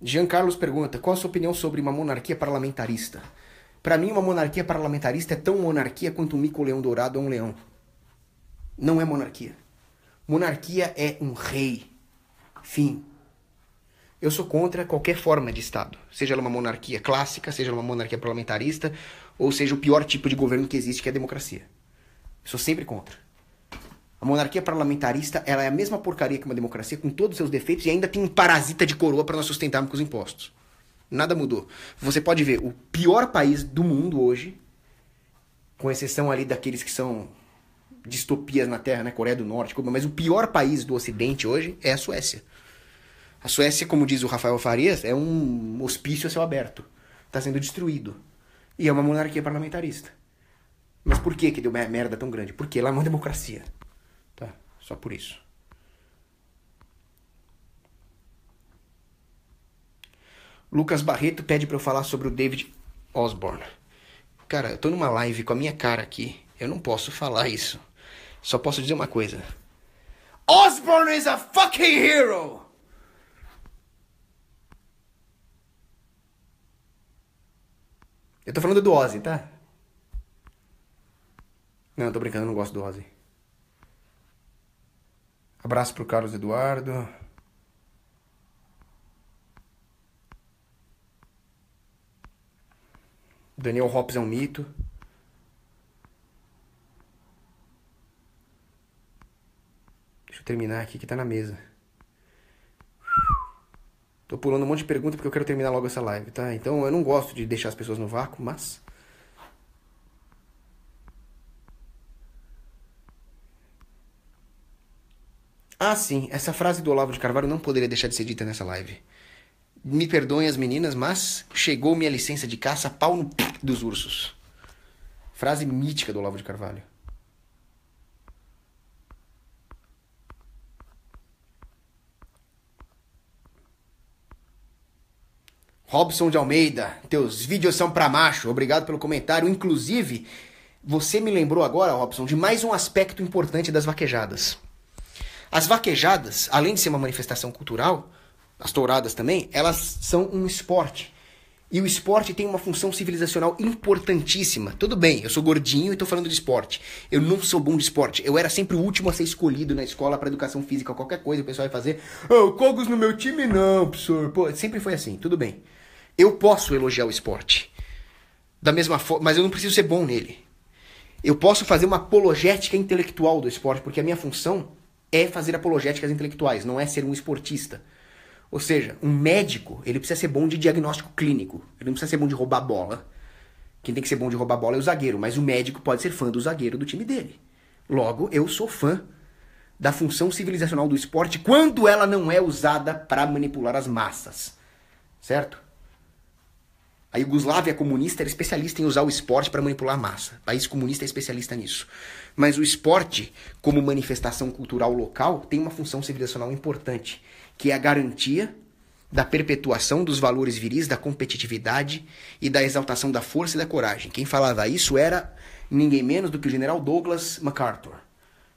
Speaker 1: Jean Carlos pergunta, qual a sua opinião sobre uma monarquia parlamentarista? Para mim, uma monarquia parlamentarista é tão monarquia quanto um mico-leão dourado é um leão. Não é monarquia. Monarquia é um rei. Fim. Eu sou contra qualquer forma de Estado. Seja ela uma monarquia clássica, seja ela uma monarquia parlamentarista, ou seja o pior tipo de governo que existe, que é a democracia. Eu sou sempre contra. A monarquia parlamentarista, ela é a mesma porcaria que uma democracia, com todos os seus defeitos, e ainda tem um parasita de coroa para nós sustentarmos com os impostos. Nada mudou. Você pode ver, o pior país do mundo hoje, com exceção ali daqueles que são distopias na Terra, né, Coreia do Norte, Cuba, mas o pior país do Ocidente hoje é a Suécia. A Suécia, como diz o Rafael Farias, é um hospício a céu aberto. Está sendo destruído. E é uma monarquia parlamentarista. Mas por que deu uma merda tão grande? Porque lá é uma democracia. Tá? Só por isso. Lucas Barreto pede pra eu falar sobre o David Osborne. Cara, eu tô numa live com a minha cara aqui. Eu não posso falar isso. Só posso dizer uma coisa. Osborne is a fucking hero! Eu tô falando do Ozzy, tá? Não, tô brincando, eu não gosto do Ozzy. Abraço pro Carlos Eduardo. Daniel Hobbs é um mito. Deixa eu terminar aqui que tá na mesa. Tô pulando um monte de pergunta porque eu quero terminar logo essa live, tá? Então eu não gosto de deixar as pessoas no vácuo, mas... Ah, sim. Essa frase do Olavo de Carvalho não poderia deixar de ser dita nessa live. Me perdoem as meninas, mas chegou minha licença de caça, pau no dos ursos. Frase mítica do Olavo de Carvalho. Robson de Almeida, teus vídeos são pra macho. Obrigado pelo comentário. Inclusive, você me lembrou agora, Robson, de mais um aspecto importante das vaquejadas. As vaquejadas, além de ser uma manifestação cultural, as touradas também, elas são um esporte. E o esporte tem uma função civilizacional importantíssima. Tudo bem, eu sou gordinho e tô falando de esporte. Eu não sou bom de esporte. Eu era sempre o último a ser escolhido na escola para educação física, qualquer coisa o pessoal vai fazer. Oh, Cogos no meu time não, professor. Pô, sempre foi assim, tudo bem. Eu posso elogiar o esporte. Da mesma forma, mas eu não preciso ser bom nele. Eu posso fazer uma apologética intelectual do esporte, porque a minha função é fazer apologéticas intelectuais, não é ser um esportista. Ou seja, um médico, ele precisa ser bom de diagnóstico clínico. Ele não precisa ser bom de roubar bola. Quem tem que ser bom de roubar bola é o zagueiro, mas o médico pode ser fã do zagueiro do time dele. Logo, eu sou fã da função civilizacional do esporte quando ela não é usada para manipular as massas. Certo? A Iugoslávia comunista era especialista em usar o esporte para manipular a massa. O país comunista é especialista nisso. Mas o esporte, como manifestação cultural local, tem uma função civilizacional importante, que é a garantia da perpetuação dos valores viris, da competitividade e da exaltação da força e da coragem. Quem falava isso era ninguém menos do que o general Douglas MacArthur.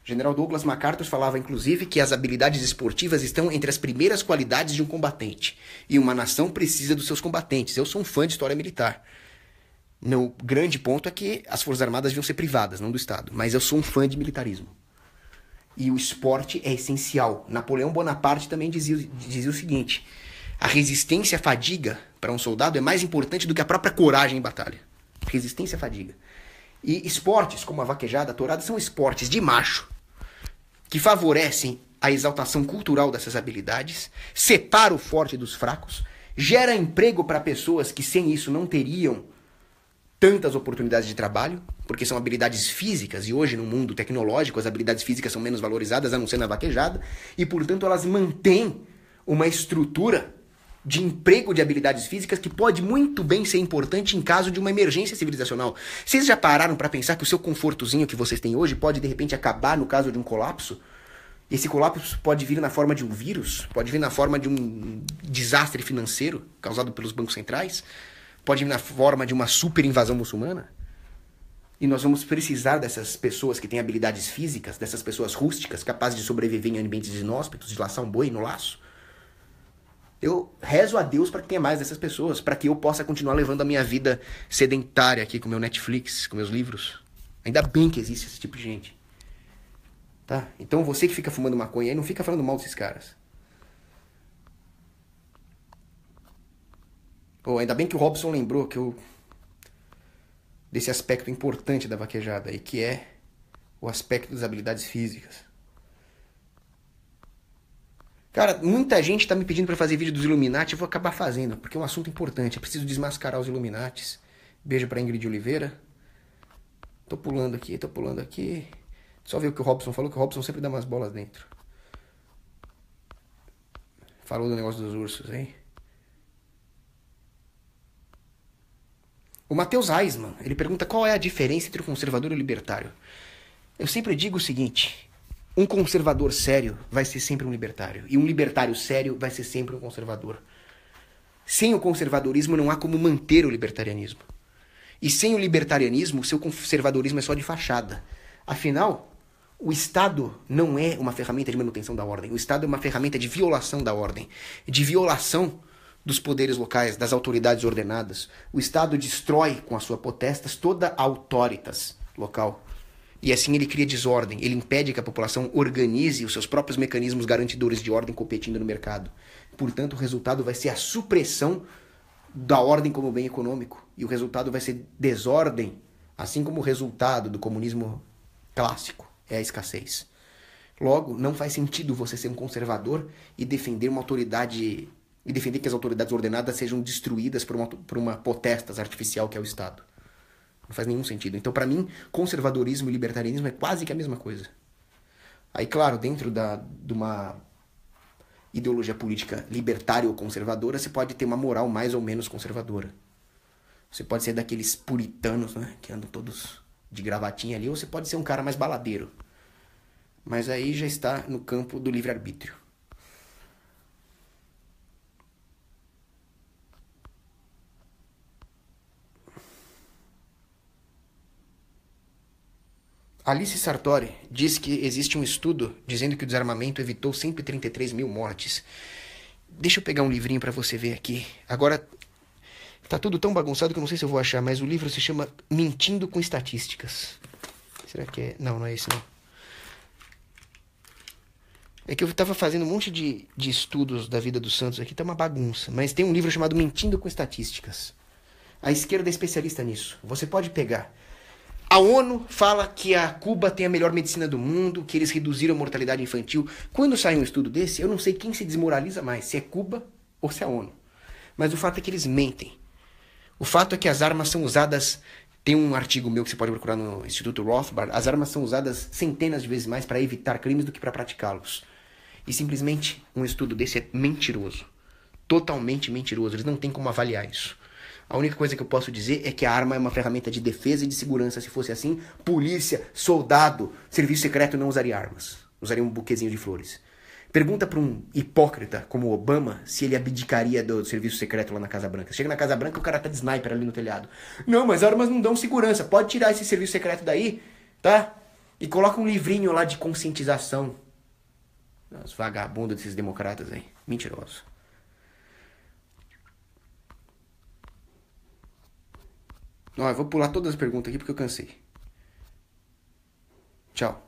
Speaker 1: O general Douglas MacArthur falava, inclusive, que as habilidades esportivas estão entre as primeiras qualidades de um combatente. E uma nação precisa dos seus combatentes. Eu sou um fã de história militar. Meu grande ponto é que as Forças Armadas deviam ser privadas, não do Estado. Mas eu sou um fã de militarismo. E o esporte é essencial. Napoleão Bonaparte também dizia o seguinte: a resistência à fadiga para um soldado é mais importante do que a própria coragem em batalha. Resistência à fadiga. E esportes como a vaquejada, a tourada, são esportes de macho que favorecem a exaltação cultural dessas habilidades, separa o forte dos fracos, gera emprego para pessoas que sem isso não teriam tantas oportunidades de trabalho, porque são habilidades físicas, e hoje no mundo tecnológico as habilidades físicas são menos valorizadas, a não ser na vaquejada, e portanto elas mantêm uma estrutura de emprego de habilidades físicas que pode muito bem ser importante em caso de uma emergência civilizacional. Vocês já pararam para pensar que o seu confortozinho que vocês têm hoje pode de repente acabar no caso de um colapso? Esse colapso pode vir na forma de um vírus, pode vir na forma de um desastre financeiro causado pelos bancos centrais, pode vir na forma de uma super invasão muçulmana. E nós vamos precisar dessas pessoas que têm habilidades físicas, dessas pessoas rústicas, capazes de sobreviver em ambientes inóspitos, de laçar um boi no laço. Eu rezo a Deus para que tenha mais dessas pessoas, para que eu possa continuar levando a minha vida sedentária aqui com meu Netflix, com meus livros. Ainda bem que existe esse tipo de gente. Tá? Então você que fica fumando maconha aí, não fica falando mal desses caras. Pô, ainda bem que o Robson lembrou desse aspecto importante da vaquejada aí, que é o aspecto das habilidades físicas. Cara, muita gente tá me pedindo pra fazer vídeo dos Illuminati, eu vou acabar fazendo, porque é um assunto importante, é preciso desmascarar os Illuminatis. Beijo pra Ingrid Oliveira. Tô pulando aqui. Só ver o que o Robson falou, que o Robson sempre dá umas bolas dentro. Falou do negócio dos ursos, hein? O Matheus Eisman, ele pergunta qual é a diferença entre o conservador e o libertário. Eu sempre digo o seguinte: um conservador sério vai ser sempre um libertário, e um libertário sério vai ser sempre um conservador. Sem o conservadorismo não há como manter o libertarianismo. E sem o libertarianismo, o seu conservadorismo é só de fachada. Afinal, o Estado não é uma ferramenta de manutenção da ordem. O Estado é uma ferramenta de violação da ordem, de violação dos poderes locais, das autoridades ordenadas. O Estado destrói com as suas potestas toda a autoritas local. E assim ele cria desordem, ele impede que a população organize os seus próprios mecanismos garantidores de ordem competindo no mercado. Portanto, o resultado vai ser a supressão da ordem como bem econômico. E o resultado vai ser desordem, assim como o resultado do comunismo clássico é a escassez. Logo, não faz sentido você ser um conservador e defender uma autoridade, e defender que as autoridades ordenadas sejam destruídas por uma potestas artificial que é o Estado. Não faz nenhum sentido. Então, para mim, conservadorismo e libertarianismo é quase que a mesma coisa. Aí, claro, dentro de uma ideologia política libertária ou conservadora, você pode ter uma moral mais ou menos conservadora. Você pode ser daqueles puritanos, né, que andam todos de gravatinha ali, ou você pode ser um cara mais baladeiro. Mas aí já está no campo do livre-arbítrio. Alice Sartori diz que existe um estudo dizendo que o desarmamento evitou 133 mil mortes. Deixa eu pegar um livrinho para você ver aqui. Agora, tá tudo tão bagunçado que eu não sei se eu vou achar, mas o livro se chama Mentindo com Estatísticas. Será que é? Não, não é esse não. É que eu tava fazendo um monte de estudos da vida dos santos aqui, tá uma bagunça. Mas tem um livro chamado Mentindo com Estatísticas. A esquerda é especialista nisso. Você pode pegar. A ONU fala que a Cuba tem a melhor medicina do mundo, que eles reduziram a mortalidade infantil. Quando sai um estudo desse, eu não sei quem se desmoraliza mais, se é Cuba ou se é a ONU. Mas o fato é que eles mentem. O fato é que as armas são usadas... Tem um artigo meu que você pode procurar no Instituto Rothbard. As armas são usadas centenas de vezes mais para evitar crimes do que para praticá-los. E simplesmente um estudo desse é mentiroso. Totalmente mentiroso. Eles não têm como avaliar isso. A única coisa que eu posso dizer é que a arma é uma ferramenta de defesa e de segurança. Se fosse assim, polícia, soldado, serviço secreto não usaria armas. Usaria um buquezinho de flores. Pergunta para um hipócrita como Obama se ele abdicaria do serviço secreto lá na Casa Branca. Chega na Casa Branca, o cara tá de sniper ali no telhado. Não, mas armas não dão segurança. Pode tirar esse serviço secreto daí, tá? E coloca um livrinho lá de conscientização. Os vagabundos desses democratas aí. Mentirosos. Ó, eu vou pular todas as perguntas aqui porque eu cansei. Tchau.